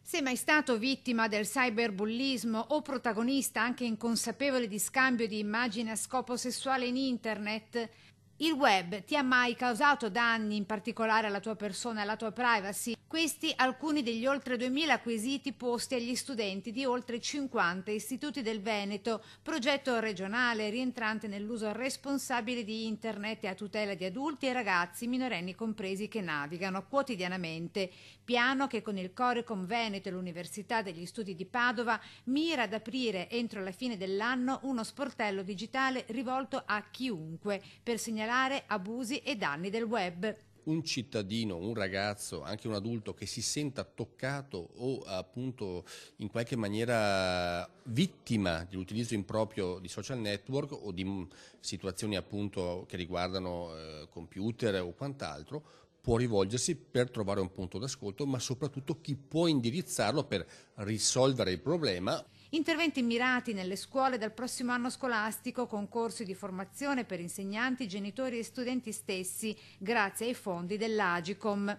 Sei mai stato vittima del cyberbullismo o protagonista anche inconsapevole di scambio di immagini a scopo sessuale in internet? Il web ti ha mai causato danni, in particolare alla tua persona e alla tua privacy? Questi alcuni degli oltre 2000 quesiti posti agli studenti di oltre 50 istituti del Veneto, progetto regionale rientrante nell'uso responsabile di internet e a tutela di adulti e ragazzi minorenni compresi che navigano quotidianamente. Piano che con il Corecom Veneto e l'Università degli Studi di Padova mira ad aprire entro la fine dell'anno uno sportello digitale rivolto a chiunque per segnalare abusi e danni del web. Un cittadino, un ragazzo, anche un adulto che si senta toccato o appunto in qualche maniera vittima dell'utilizzo improprio di social network o di situazioni appunto che riguardano computer o quant'altro, può rivolgersi per trovare un punto d'ascolto, ma soprattutto chi può indirizzarlo per risolvere il problema. Interventi mirati nelle scuole dal prossimo anno scolastico con corsi di formazione per insegnanti, genitori e studenti stessi, grazie ai fondi dell'Agicom.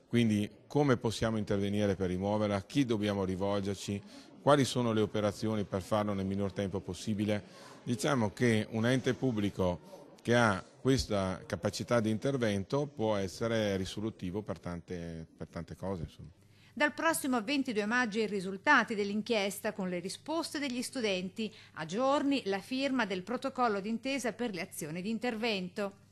Quindi come possiamo intervenire per rimuoverla, a chi dobbiamo rivolgerci, quali sono le operazioni per farlo nel minor tempo possibile. Diciamo che un ente pubblico che ha questa capacità di intervento può essere risolutivo per tante cose, insomma. Dal prossimo 22 maggio i risultati dell'inchiesta con le risposte degli studenti, a giorni la firma del protocollo d'intesa per le azioni di intervento.